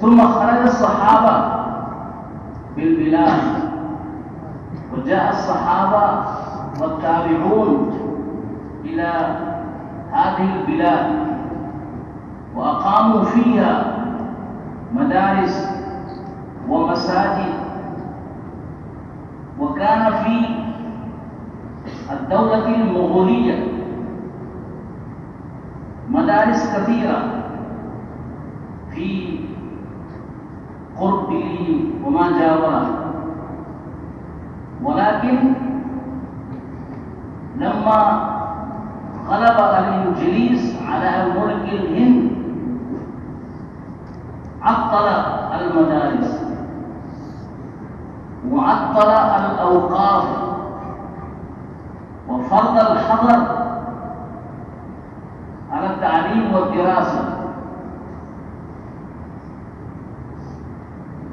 ثم خرج الصحابة بالبلاد وجاء الصحابة والتابعون إلى هذه البلاد وأقاموا فيها مدارس ومساجد، وكان في الدولة المغولية مدارس كثيرة في قرب دلهي وما جاوره، ولكن لما غلب الإنجليز على ملك الهند عطل المدارس وعطل الأوقاف وفرض الحظر على التعليم والدراسة،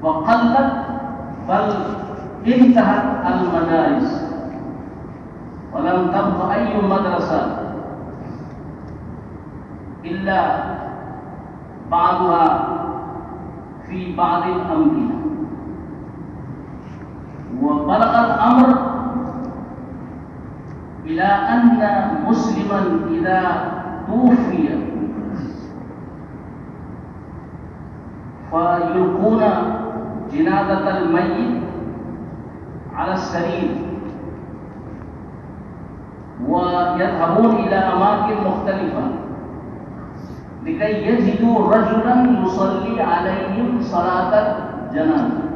وقلت بل انتهت المدارس ولم تبق أي مدرسة إلا بعضها في بعض الأمكنة. وبلغ الأمر إلى أن مسلما إذا توفي فيلقون جنازة الميت على السرير ويذهبون إلى أماكن مختلفة لكي يجدوا رجلا يصلي عليهم صلاة الجنازة.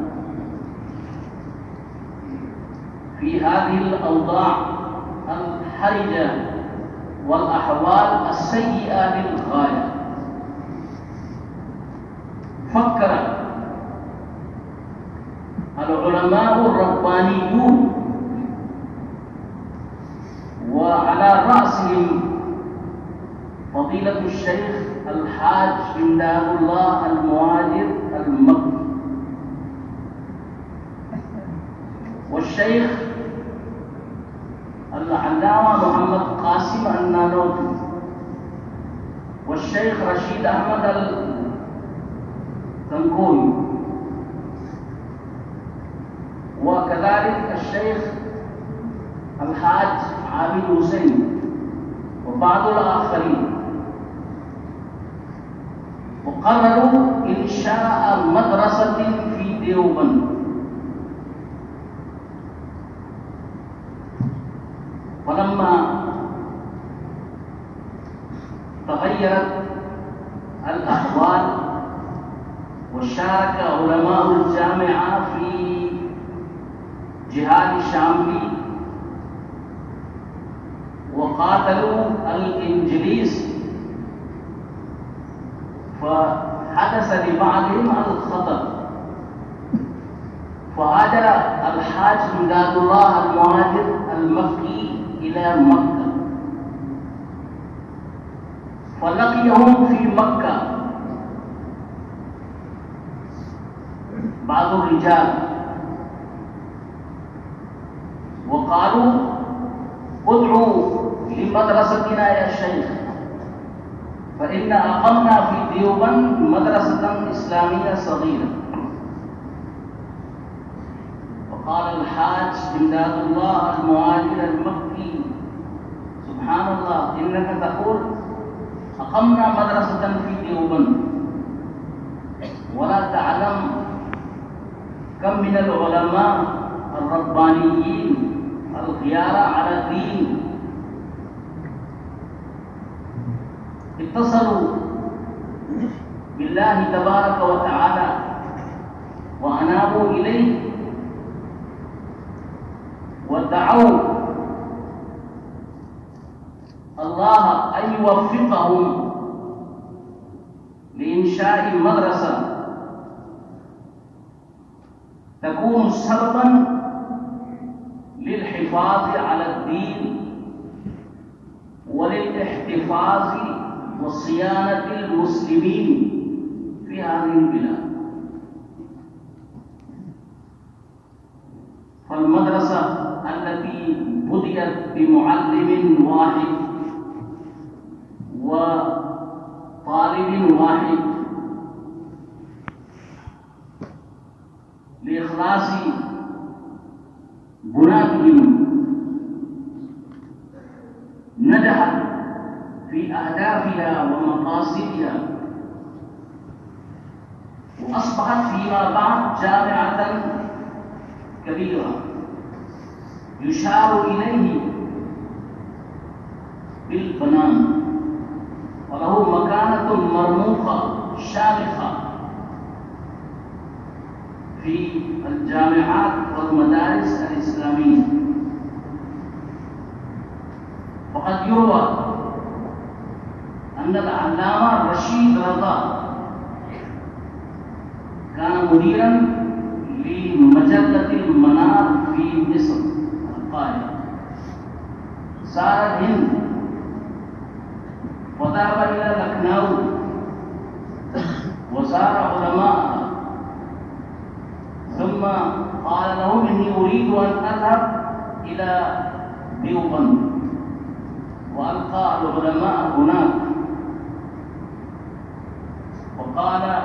في هذه الأوضاع الحرجة والأحوال السيئة للغاية فكر العلماء الربانيون وعلى رأسهم فضيلة الشيخ الحاج إمداد الله المهاجر المكي والشيخ العلامة محمد قاسم النانوتي والشيخ رشيد أحمد التنكوي وكذلك الشيخ الحاج عابد حسين وبعض الآخرين، وقرروا إنشاء مدرسة في ديوبند. ولما تغيرت الأحوال وشارك علماء الجامعة في جهاد شاملي وقاتلوا الإنجليز، فحدث لبعضهم الخطر، فهاجر الحاج إمداد الله المهاجر المكي إلى مكة، فلقيهم في مكة بعض الرجال وقالوا ادعوا لمدرستنا يا شيخ، فإن أقمنا في ديوبند مدرسة إسلامية صغيرة. وقال الحاج إمداد الله المهاجر المكي سبحان الله إنك تقول أقمنا مدرسة في ديوبند ولا تعلم كم من العلماء الربانيين الغيارة على الدين اتصلوا بالله تبارك وتعالى وأنابوا إليه ودعوا الله أن يوفقهم لإنشاء مدرسة تكون سببا للحفاظ على الدين وللاحتفاظ وصيانة المسلمين في هذه البلاد. فالمدرسة التي بدأت بمعلم واحد وطالب واحد لإخلاص بناتهم نجحت في أهدافها ومقاصدها وأصبحت فيما بعد جامعة كبيرة يشار إليه بالبنان وله مكانة مرموقة شامخة في الجامعات والمدارس الإسلامية. وقد يروى أن العلامة رشيد رضا كان مديرا لمجلة المنار في مصر القاهرة، سار الهند وذهب إلى لكنو وزار علماءها، ثم قال لهم إني أريد أن أذهب إلى ديوبند وألقى العلماء هناك. وقال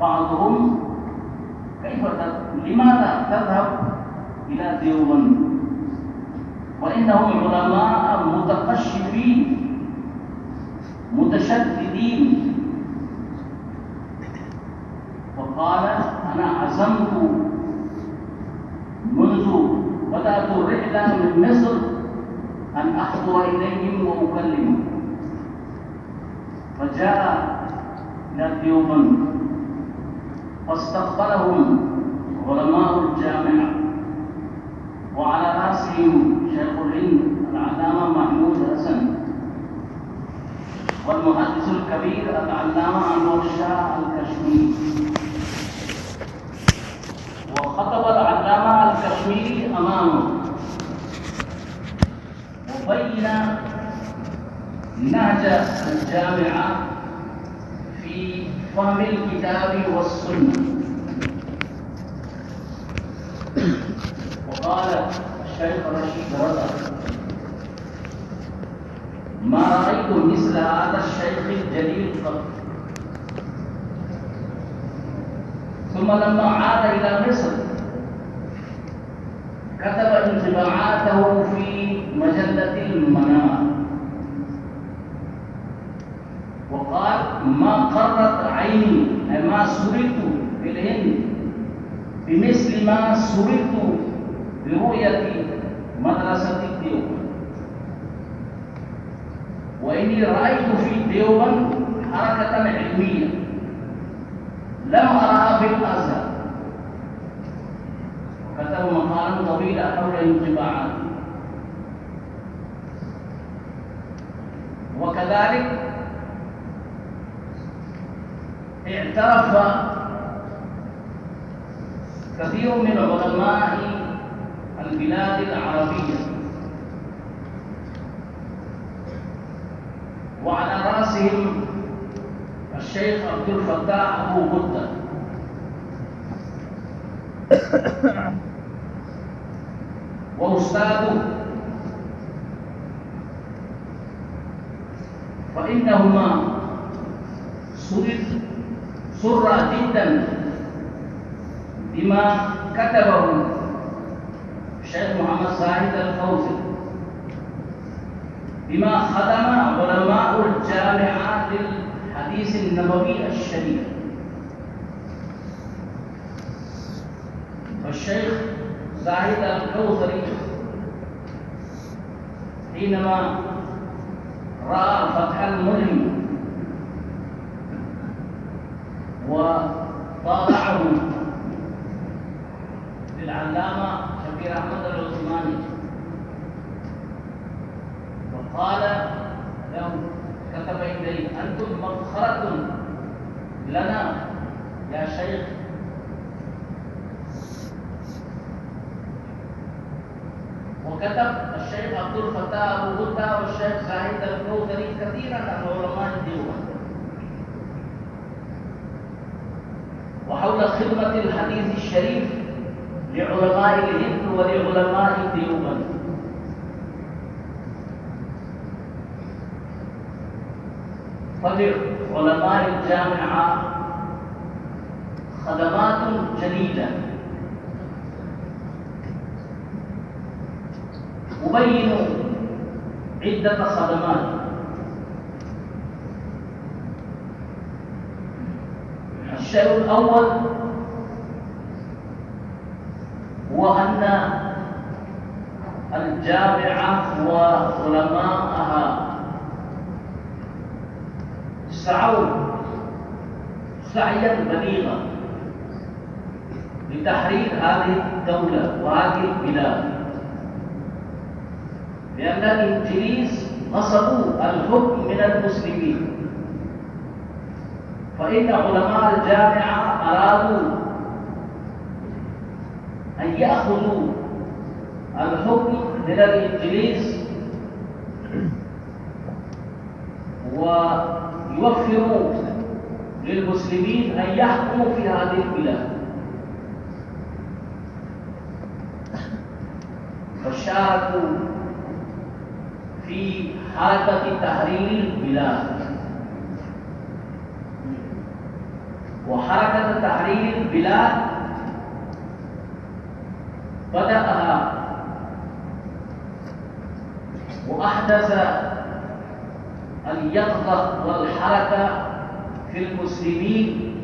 بعضهم لماذا تذهب إلى ديوبند وإنهم علماء متقشفين متشددين؟ وقال أنا عزمت منذ بدأت الرحلة من مصر أن أحضر إليهم وأكلمهم. فجاء إلى ديوبند فاستقبلهم علماء الجامعة وعلى رأسهم شيخ الهند العلامة محمود حسن والمحدث الكبير العلامة أنور شاه الكشميري. وخطب العلامة الكشميري أمامه وبين نهج الجامعة في فهم الكتاب والسنة. وقال الشيخ رشيد رضا ما رأيت مثل هذا الشيخ الجليل قط. ثم لما عاد إلى مصر كتب انطباعاته في مجلة المنار وقال ما قرت عيني أي ما سررت في الهند بمثل ما سررت برؤية مدرسة ديوبند، وإني رأيت في ديوبند حركة علمية لم أرها في الأزهر. وكتب مقالا طويلا حول انطباعات. وكذلك اعترف كثير من علماء البلاد العربية وعلى رأسهم الشيخ عبد الفتاح أبو غدة وأستاذه، فإنهما سرا جدا بما كتبه الشيخ محمد زاهد الفوزي بما خدم علماء الجامعات للحديث النبوي الشريف. والشيخ زاهد الكوثري حينما رأى فتح الملهم وطالعه للعلامة شبير أحمد العثماني وقال له، كتب إليه: أنتم مفخرة لنا يا شيخ. وكتب الشيخ عبد الفتاح أبو غدة والشيخ زاهد الكوثري كثيرا عن علماء الديوبند وحول خدمة الحديث الشريف لعلماء الهند ولعلماء الديوبند. فلعلماء الجامعة خدمات جديدة أبين عدة خدمات. الشيء الأول هو أن الجامعة وعلماءها سعوا سعيا بليغا لتحرير هذه الدولة وهذه البلاد، لأن الإنجليز نصبوا الحكم من المسلمين، فإن علماء الجامعة أرادوا أن يأخذوا الحكم من الإنجليز ويوفروا للمسلمين أن يحكموا في هذه البلاد. فشاركوا في حركة تحرير البلاد، وحركة تحرير البلاد بدأها وأحدث اليقظة والحركة في المسلمين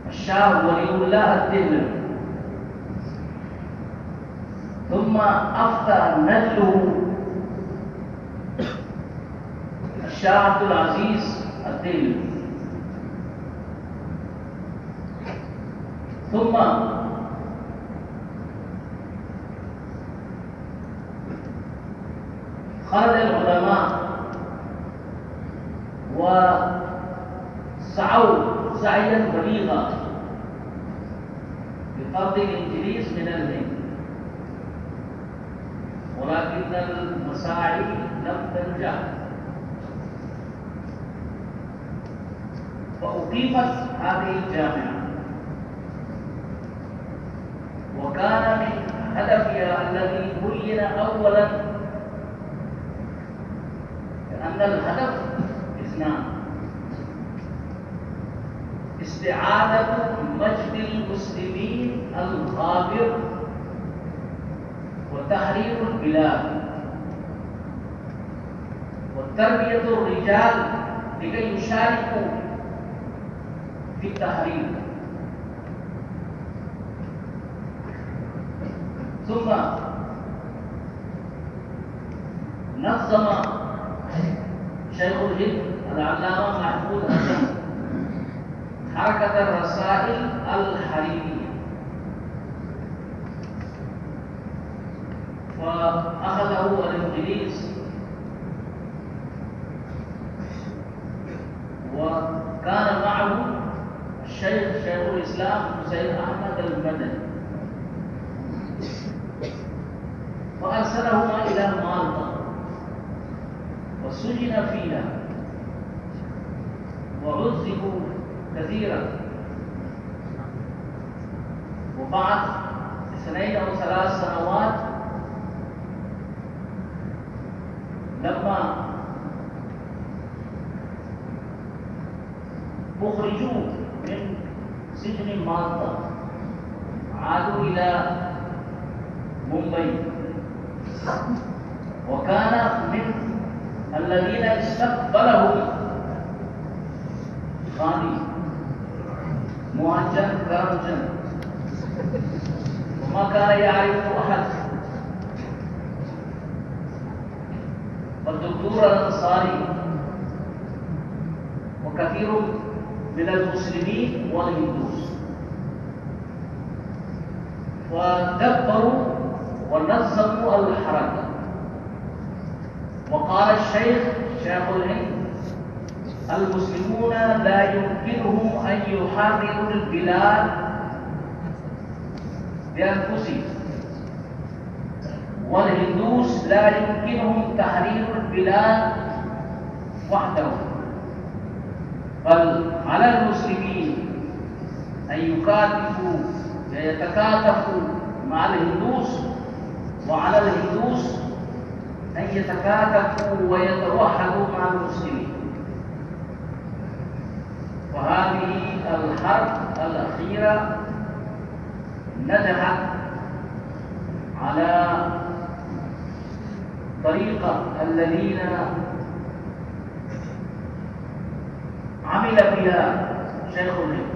الشاه ولي الله الدهلوي، ثم أفتى نجله الشاه عبد العزيز الدهلوي، ثم خرج العلماء وسعوا سعيا بليغا لطرد الإنجليز من الهند، ولكن المساعي لم تنجح، فأقيمت هذه الجامعة. وكان من هدفها الذي بين أولا أن الهدف اثنان: استعادة مجد المسلمين الغابر وتحرير البلاد وتربية الرجال لكي يشاركوا في التحرير. ثم نظم شيخ الهند العلامة محمود حسن حركة الرسائل الحريرية، فأخذه الإنجليز وكان معه الشيخ شيخ الإسلام حسين أحمد المدني، فأرسلهما إلى مالطا وسجن فيها وعذبوا كثيرا. وبعد 2 أو 3 سنوات لما أخرجوا من سجن مالطا عادوا إلى مومباي، وكان من الذين استقبلهم غاندي موهنجن كرمچند، وما كان يعرف أحد والدكتور الأنصاري وكثير من المسلمين والهندوس، فدبروا ونظموا الحركة. وقال شيخ الهند: المسلمون لا يمكنهم أن يحرروا البلاد بأنفسهم، والهندوس لا يمكنهم تحرير البلاد وحدهم، بل على المسلمين أن يتكاتفوا مع الهندوس، وعلى الهندوس أن يتكاتفوا ويتوحدوا مع المسلمين. وهذه الحرب الأخيرة نجحت على طريقة الذين عمل بها شيخ الهند.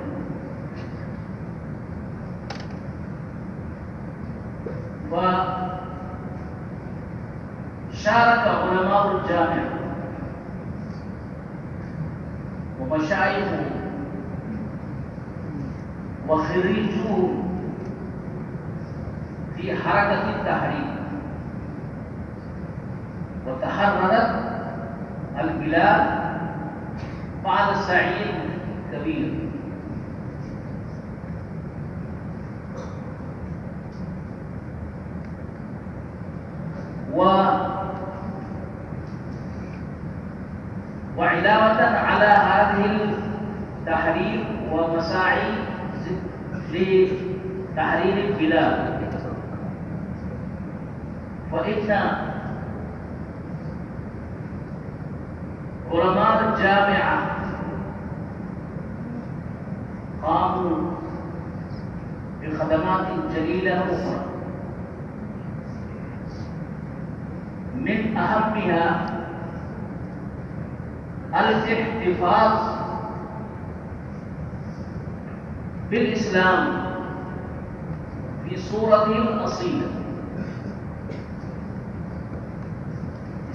وشارك علماء الجامعة ومشايخهم وخريجوهم في حركة التحرير، وتحررت البلاد بعد سعي كبير. وعلاوة على هذه التحرير ومساعي لتحرير البلاد، فإن علماء الجامعة قاموا بخدمات جليلة أخرى، من أهمها الاحتفاظ بالإسلام في صورته الأصيلة،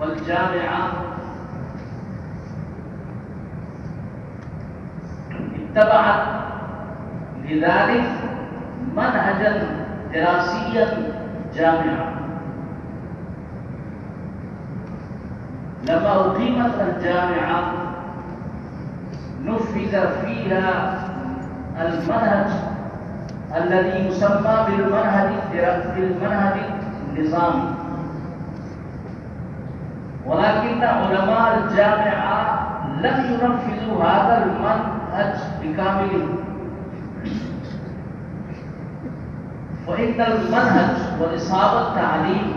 والجامعة اتبعت لذلك منهجا دراسيا جامعا. لما أقيمت الجامعة نفذ فيها المنهج الذي يسمى بالمنهج النظامي، ولكن علماء الجامعة لم ينفذوا هذا المنهج بكامله، فإن المنهج ونصاب التعليم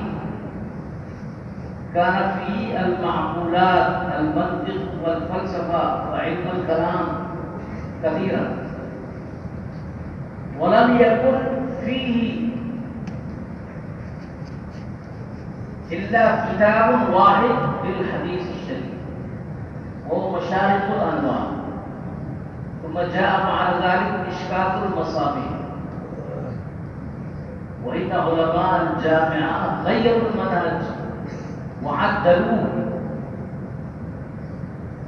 كان في المعقولات، المنطق والفلسفة وعلم الكلام كثيرا، ولم يكن فيه إلا كتاب واحد للحديث الشريف وهو مشارق الأنوار، ثم جاء مع ذلك إشكاك المصابيح. وإن علماء الجامعة غيروا المنهج وعدلوه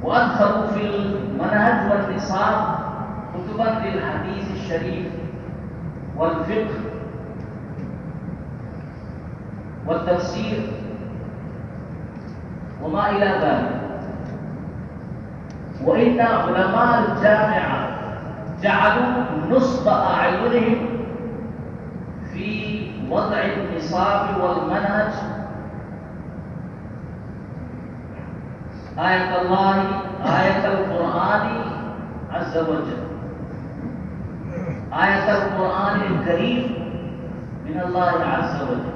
وأدخلوا في المنهج والنصاب كتبا للحديث الشريف والفقه والتفسير وما إلى ذلك. وإن علماء الجامعة جعلوا نصب أعينهم في وضع النصاب والمنهج آية الله، آية القرآن عز وجل، آية القرآن الكريم من الله عز وجل.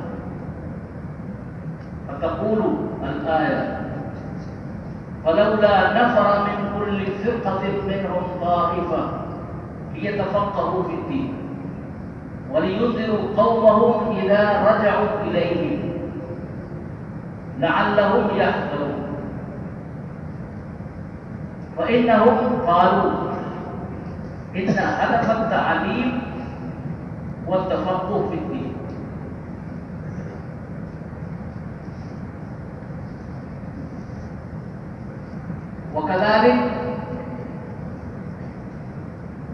فتقول الآية: فلولا نفر من كل فرقة منهم طائفة ليتفقهوا في الدين ولينذروا قومهم إذا رجعوا إليهم لعلهم يحذرون. فإنهم قالوا إن هدف التعليم والتفقه في الدين. وكذلك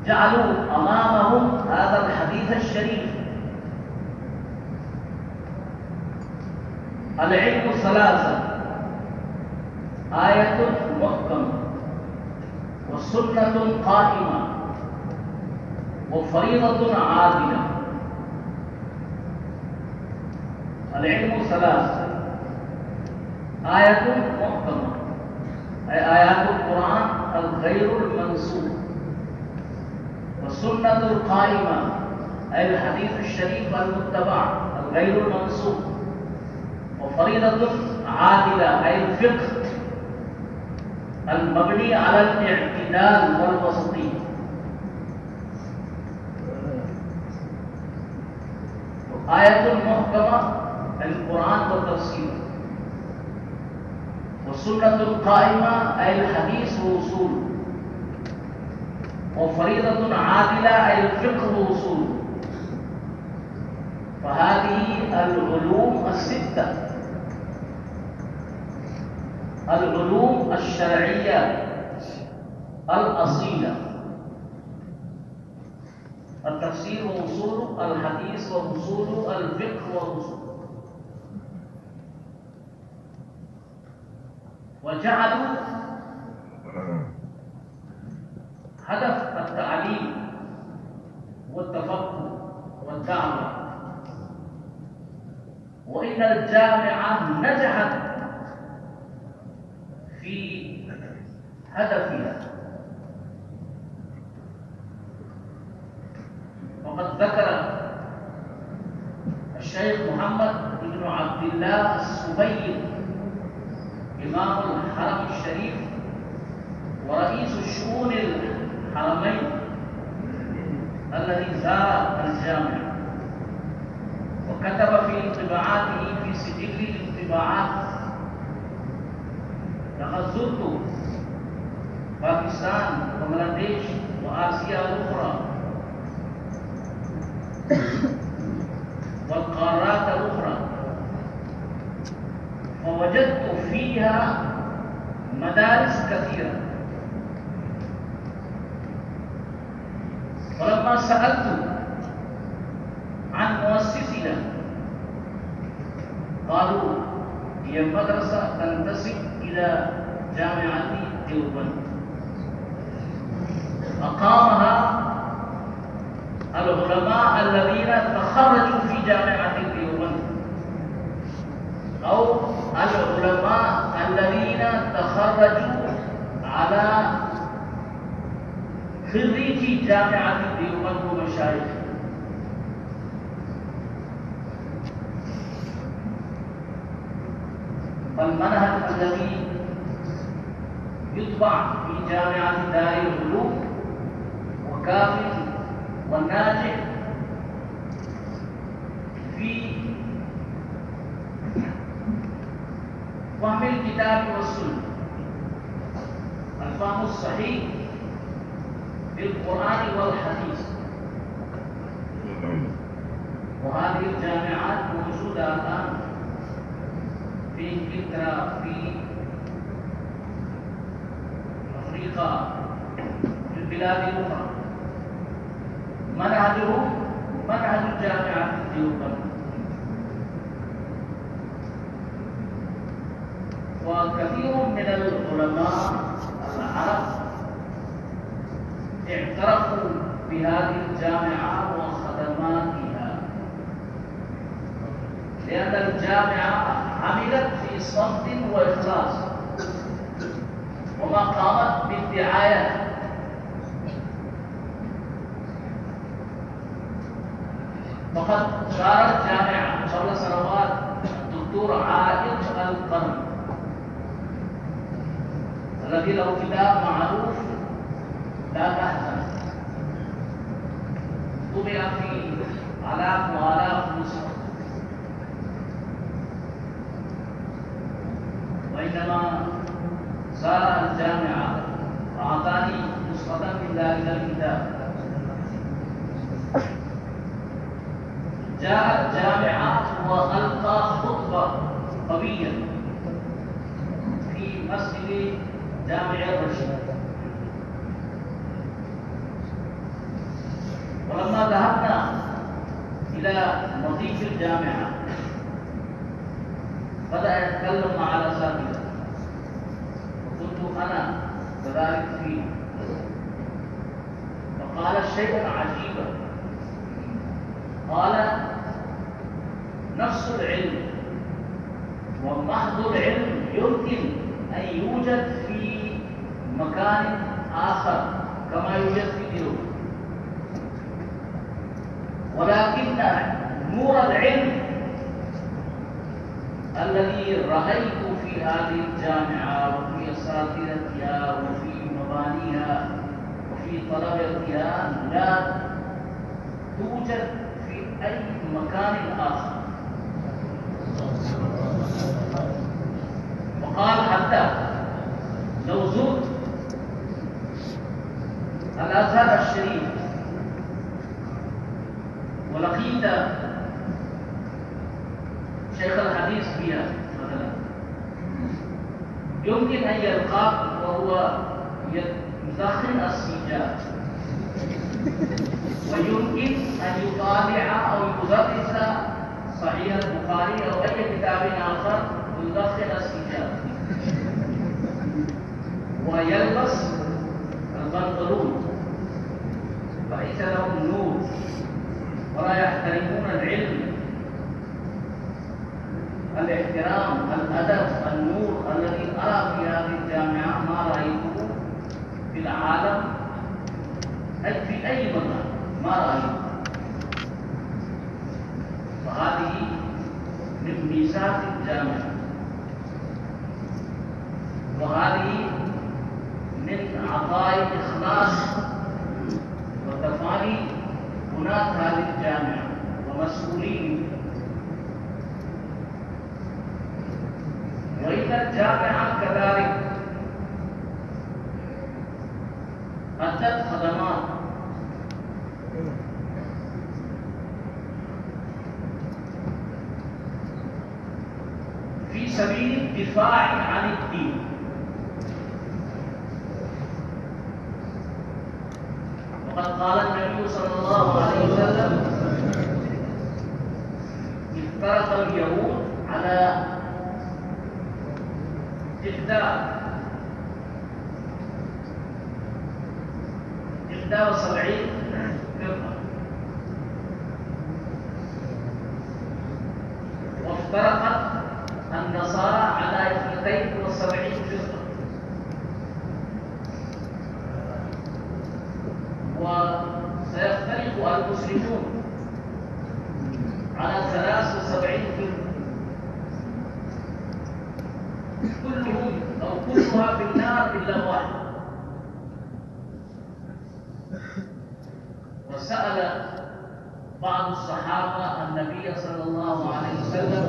جعلوا أمامهم هذا الحديث الشريف: العلم ثلاثة: آية محكمة، وسنة قائمة، وفريضة عادلة. العلم ثلاثة: آية محكمة أي آيات القرآن الغير المنسوخ، والسنة القائمة أي الحديث الشريف المتبع الغير المنسوخ، وفريضة عادلة أي الفقه المبني على الاعتدال والوسطية. آية محكمة القرآن والتفسير، والسنة القائمة أي الحديث وأصوله، وفريضة عادلة أي الفقه وأصوله. فهذه العلوم الستة، العلوم الشرعية الأصيلة: التفسير وأصوله، الحديث وأصوله، الفقه وأصوله. وجعلوا هدف التعليم والتفقه والدعوة، وإن الجامعة نجحت في هدفها. وقد ذكر الشيخ محمد بن عبد الله السبيل إمام الحرم الشريف ورئيس الشؤون الحرمين الذي زار الجامعة وكتب في انطباعاته في سجل الانطباعات: لقد زرت باكستان وبنغلاديش وآسيا الأخرى والقارات الأخرى، فوجدت فيها مدارس كثيرة. ولما سألت عن مؤسسنا قالوا هي مدرسة تنتسب إلى جامعة ديوبند، أقامها العلماء الذين تخرجوا في جامعة ديوبند، أو العلماء الذين تخرجوا على خريجي جامعة ديوبند ومشايخ. فالمنهج الذي يطبع في جامعة دار العلوم وكافٍ والناجح في فهم الكتاب والسنة، الفهم الصحيح للقرآن والحديث. وهذه الجامعات موجودة الآن في إنجلترا، في أفريقيا، في البلاد الأخرى. منهجهم منهج الجامعة ديوبند. وكثير من العلماء العرب اعترفوا بهذه الجامعة وخدماتها، لأن الجامعة عملت في صمت وإخلاص وما قامت بالدعاية. فقد زار الجامعة قبل سنوات الدكتور عائد الذي له كتاب معروف لا تحزن طبع فيه آلاف وآلاف نسخ، وإنما زار الجامعة وأعطاني نسخة من ذلك الكتاب. جاء الجامعة وألقى خطبة قوية في مسجد جامع الرشيد، ولما ذهبنا إلى نظيف الجامعة بدأ يتكلم مع الأساتذة، وكنت أنا كذلك فيه، فقال شيئا عجيبا، قال: نفس العلم ومحض العلم يمكن أن يوجد في مكان آخر كما يوجد في ديوب، ولكن نور العلم الذي رأيت في هذه الجامعة وفي أساتذتها وفي مبانيها وفي طلبتها لا توجد في أي مكان آخر. وقال: حتى لو زرت الأزهر الشريف ولقيت شيخ الحديث فيها مثلا، يمكن أن يلقاك وهو يدخن السجاد، ويمكن أن يطالع أو يدرس صحيح البخاري أو أي كتاب آخر ويدخن السجاد ويلبس البنطلون، فليس لهم نور ولا يحترمون العلم، الاحترام، الأدب، النور الذي أرى في هذه الجامعة ما رأيته في العالم أي في أي مكان ما رأيته. فهذه من ميزات الجامعة، وهذه من عطاء إخلاص وتفاني بناة هذه الجامعة ومسؤولين. وإن الجامعة كذلك أدت خدمات في سبيل الدفاع عن الدين. وقد قال النبي صلى الله عليه وسلم: افترق اليهود على 71 فرقة، وافترقت النصارى على 72 فرقة، وسيفترق المسلمون على 73 فرقة، كلهم أو كلها في النار إلا واحد. وسأل بعض الصحابة النبي صلى الله عليه وسلم،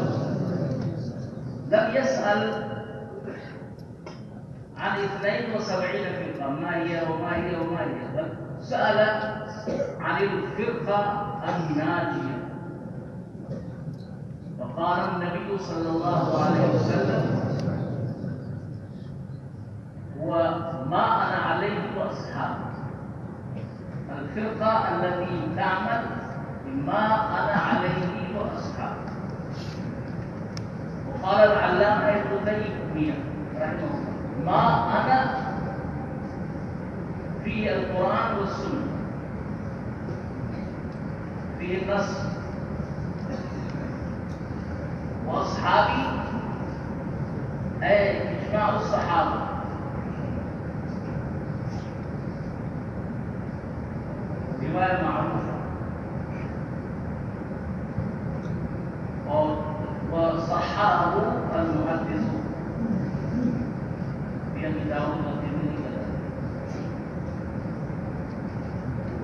لم يسأل عن 72 فرقة ما هي وما هي وما هي، بل سأل عن الفرقة الناجية. فقال النبي صلى الله عليه وسلم: وما أنا عليه وأصحابي، الفرقة التي تعمل بما أنا عليه وأصحابي. وقال العلامة ابن تيمية رحمه الله: ما أنا في القرآن والسنة في النص، وأصحابي أي إجماع الصحابة. رواية معروفة وصححه المحدثون في أبي داود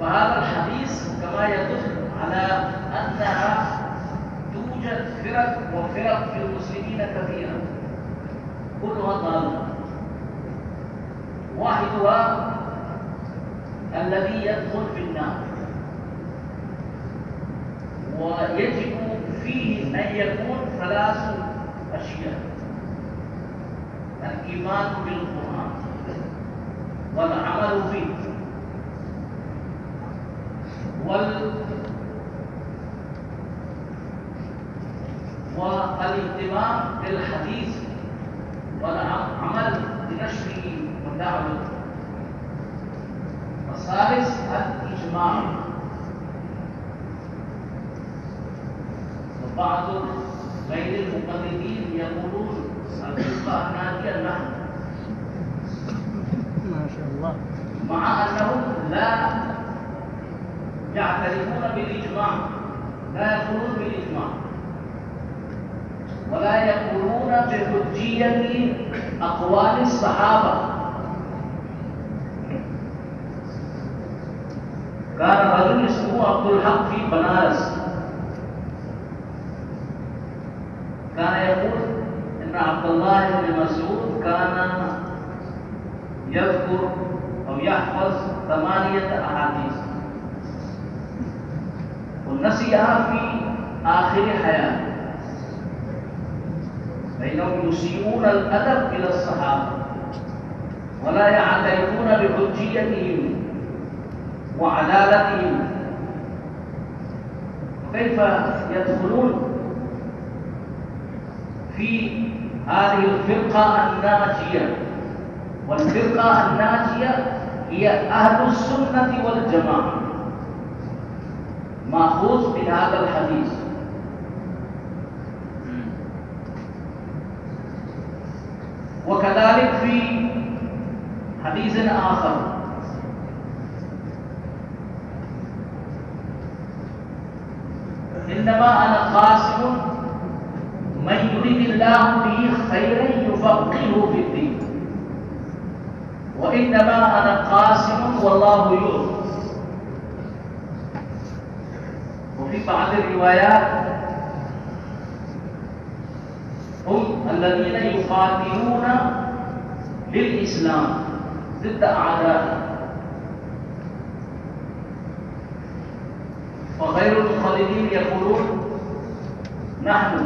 وهذا الحديث كما يدل على أنها توجد فرق وفرق في المسلمين كثيرة كلها ضالة. واحدها الذي يدخل في النار، ويجب فيه أن يكون 3 أشياء: الإيمان بالقرآن والعمل به والاهتمام بالحديث والعمل بنشره ودعوته. الثالث الإجماع. وبعض غير المقلدين يقولون الفرقة الناجية نحن، ما شاء الله، مع أنهم لا يعترفون بالإجماع، لا يقولون بالإجماع، ولا يقولون بحجية أقوال الصحابة. كان رجل اسمه عبد الحق في بنارس كان يقول إن عبد الله بن مسعود كان يذكر أو يحفظ 8 أحاديث ونسيها في آخر حياته، فإنهم يسيئون الأدب إلى الصحابة ولا يعترفون بحجيتهم وعدالتهم، كيف يدخلون في هذه الفرقة الناجية؟ والفرقة الناجية هي أهل السنة والجماعة، مأخوذ من هذا الحديث. وكذلك في حديث آخر: إنما أنا قاسم من يريد الله به خيرا يفقهه في الدين، وإنما أنا قاسم والله يؤمن. وفي بعض الروايات: هم الذين يقاتلون للإسلام ضد أعدائه. وغير المخالفين يقولون: نحن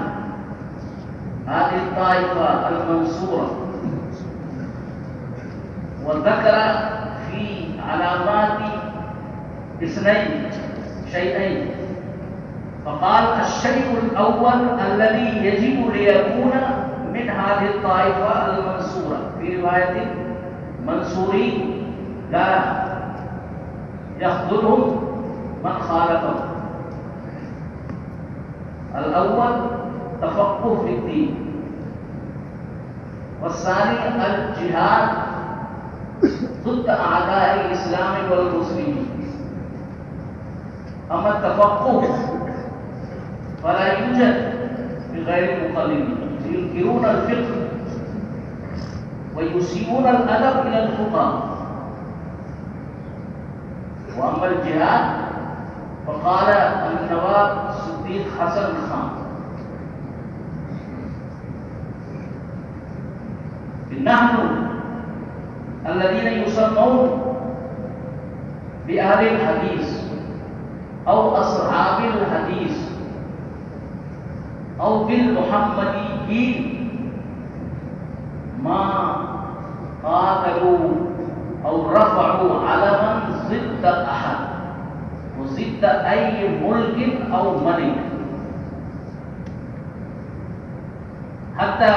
هذه الطائفة المنصورة. وذكر في علامات 2 شيئين، فقال: الشيء الأول الذي يجب ليكون من هذه الطائفة المنصورة، في رواية منصورين لا يخذلهم من خالفهم. الأول تفقه في الدين، والثاني الجهاد ضد أعداء الإسلام والمسلمين. أما التفقه فلا يوجد في غير المقلدين، ينكرون الفقه ويسيئون الأدب إلى الفقهاء. وأما الجهاد فقال النواب الصديق حسن خان: نحن الذين يسمون بأهل الحديث أو أصحاب الحديث أو بالمحمديين ما قاتلوا أو رفعوا علما ضد أحد وضد أي ملك أو ملك. حتى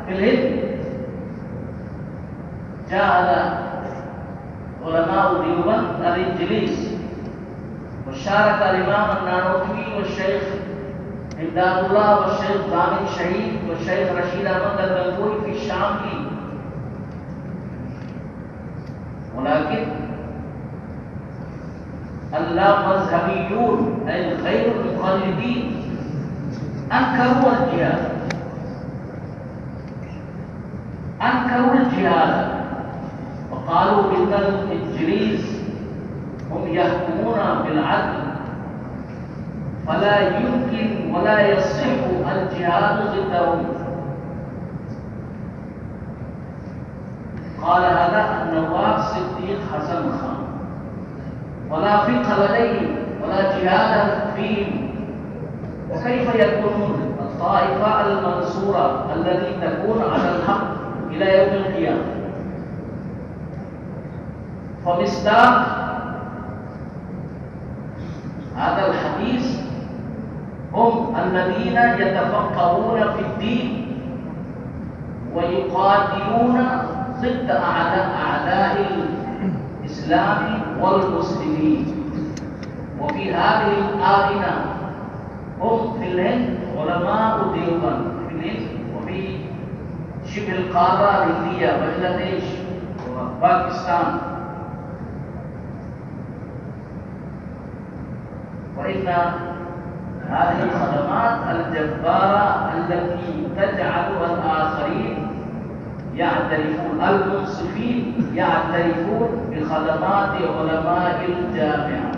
في الهند جاء علماء ديوبند الإنجليز، وشارك الإمام النانوتوي والشيخ إمداد الله والشيخ ضامن شهيد والشيخ رشيد أحمد الغنغوري في الشام فيه. ولكن اللامذهبيون أي غير المقلدين أنكروا الجهاد، أنكروا الجهاد وقالوا إن الإنجليز هم يحكمون بالعدل فلا يمكن ولا يصح الجهاد ضدهم. قال هذا النواب صديق حسن خان. ولا فقه لديهم ولا جهاد فيهم، وكيف يكونون الطائفة المنصورة التي تكون على الحق إلى يوم القيامة؟ فمصداق هذا الحديث هم الذين يتفقهون في الدين ويقاتلون ضد أعداء الإسلام والمسلمين. وفي هذه الآونة هم في الهند علماء ديوبند في الهند وفي شبه القارة الهندية بنغلاديش وباكستان. وإن هذه الخدمات الجبارة التي تجعل الآخرين يعترفون، المنصفين يعترفون بخدمات علماء الجامعة.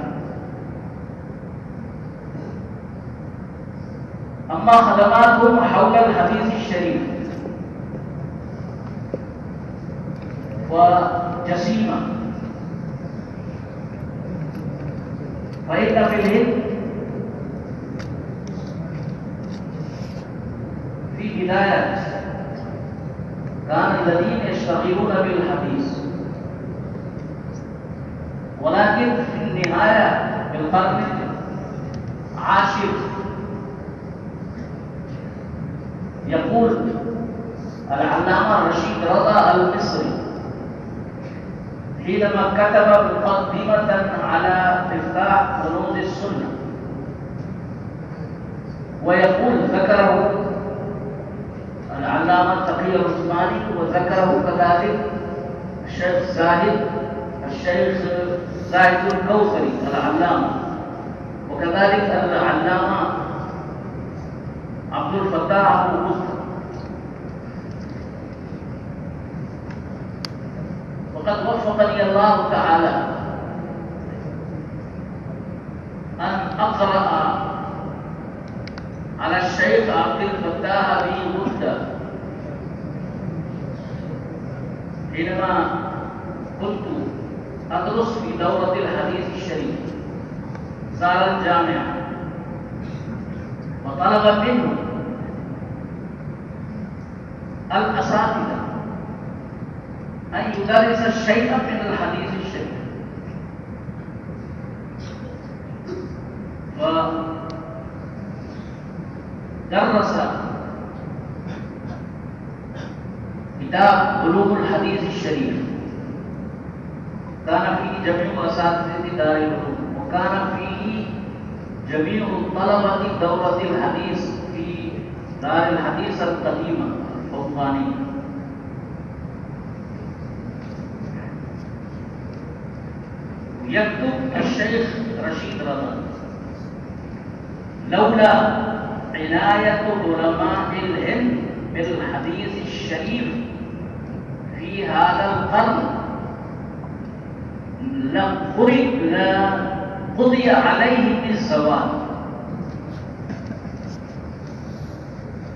أما خدماتهم حول الحديث الشريف وجسيمة، فإن في الهند في بداية كان الذين يشتغلون بالحديث، ولكن في النهاية بالقرن العاشر يقول العلامة رشيد رضا المصري حينما كتب مقدمة على مفتاح كنوز السنة، ويقول ذكره العلامة تقي العثماني وذكره كذلك الشيخ زاهد الكوثري العلامة، وكذلك العلامة عبد الفتاح أبو بكر. وقد وفقني الله تعالى أن أقرأ على الشيخ عبد الفتاح أبي غدة حينما كنت أدرس في دورة الحديث الشريف. زار الجامعة وطلب منه الأساتذة أن يدرس الشيء من الحديث الشريف، فدرس كتاب علوم الحديث الشريف، كان فيه جميع أساتذة دار العلوم، وكان فيه جميع طلبة دورة الحديث في دار الحديث القديمة الفوقانية. يكتب الشيخ رشيد رضا: لولا عناية علماء الهند بالحديث الشريف في هذا القرن لقضي عليهم بالزوال.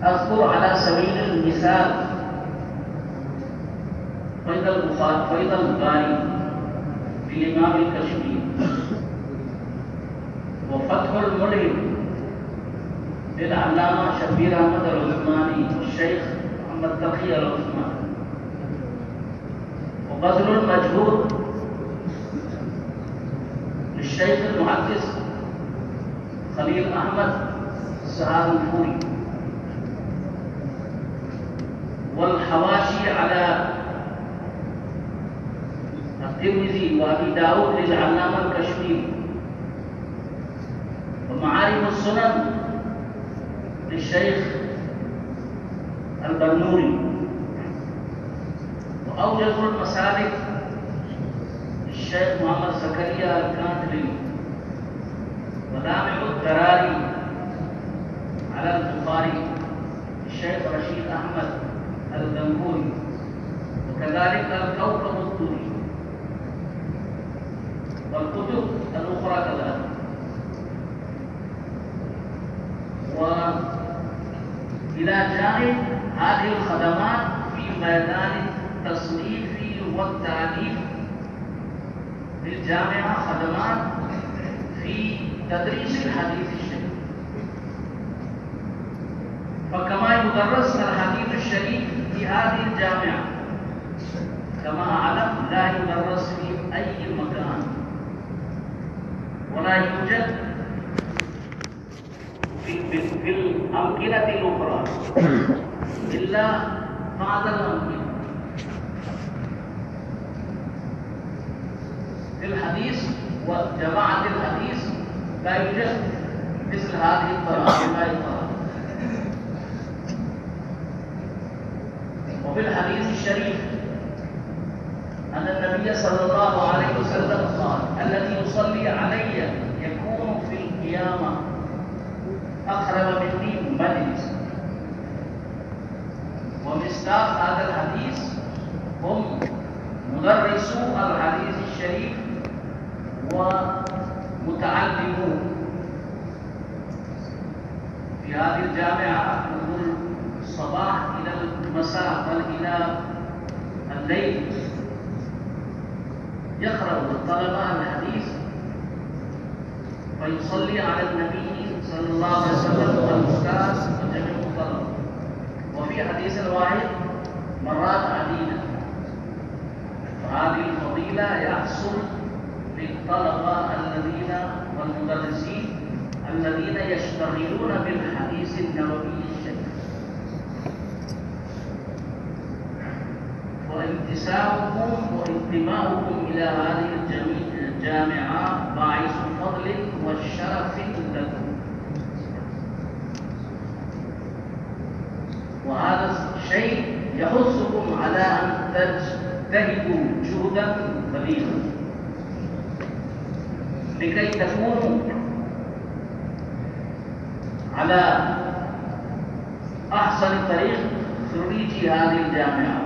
أذكر على سبيل المثال فيض الباري للإمام الكشمير، وفتح الملهم للعلامة شبير أحمد العثماني والشيخ محمد تقي العثماني، وبذل المجهود للشيخ المحدث خليل أحمد السهار الفوري، والحواشي على الترمذي وأبي داود للعلامة الكشميري، ومعارف السنن للشيخ البنوري، وأوجز المسالك للشيخ محمد زكريا الكاندلي، ودامع الدراري على البخاري الشيخ رشيد أحمد الغنغوري، وكذلك الكوكب الدوري والكتب الأخرى كذلك. وإلى جانب هذه الخدمات في ميدان التصنيف والتأليف للجامعة خدمات في تدريس الحديث الشريف، فكما يدرس الحديث الشريف في هذه الجامعة كما أعلم لا يدرس في أي مكان ولا يوجد في الأمكنة الأخرى إلا بعض الأمكنة. في الحديث وجماعة الحديث لا يوجد مثل هذه الطريقة. وفي الحديث الشريف أن النبي صلى الله عليه وسلم قال: الذي يصلي علي يكون في القيامة أقرب مني مجلس. ومصداق هذا الحديث هم مدرسو الحديث الشريف ومتعلمون في هذه الجامعة من الصباح إلى المساء بل إلى الليل يقرأ الطلبة الحديث ويصلي على النبي صلى الله عليه وسلم والأستاذ وجميع الطلبة، وفي حديث واحد مرات عديدة. فهذه الفضيلة يحصل للطلبة الذين والمدرسين الذين يشتغلون بالحديث النبوي الشريف. وانتسابكم وانتماؤكم إلى هذه الجامعة باعث فضل والشرف لكم، وهذا الشيء يحثكم على أن تجتهدوا جهدا بليغا لكي تكونوا على أحسن طريق خريجي هذه الجامعة،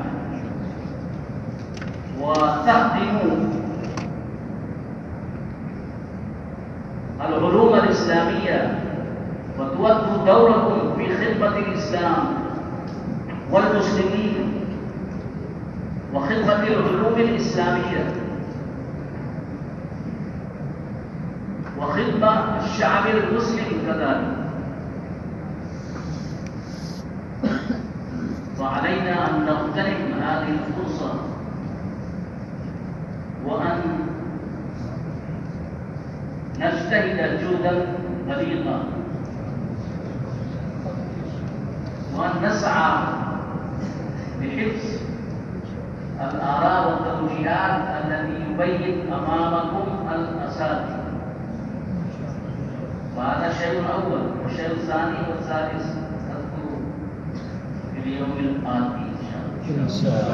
وتخدموا العلوم الإسلامية وتؤدوا دوركم في خدمة الإسلام والمسلمين وخدمة العلوم الإسلامية وخدمة الشعب المسلم كذلك. وعلينا أن نغتنم هذه الفرصة وأن نجتهد جهدا بليغا وأن نسعى بحفظ الآراء والتوجيهات التي يبين أمامكم الأساتذة. وهذا الشيء الأول، والشيء الثاني والثالث نذكره في اليوم الآتي إن شاء الله.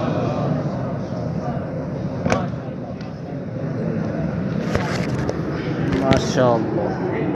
ما شاء الله.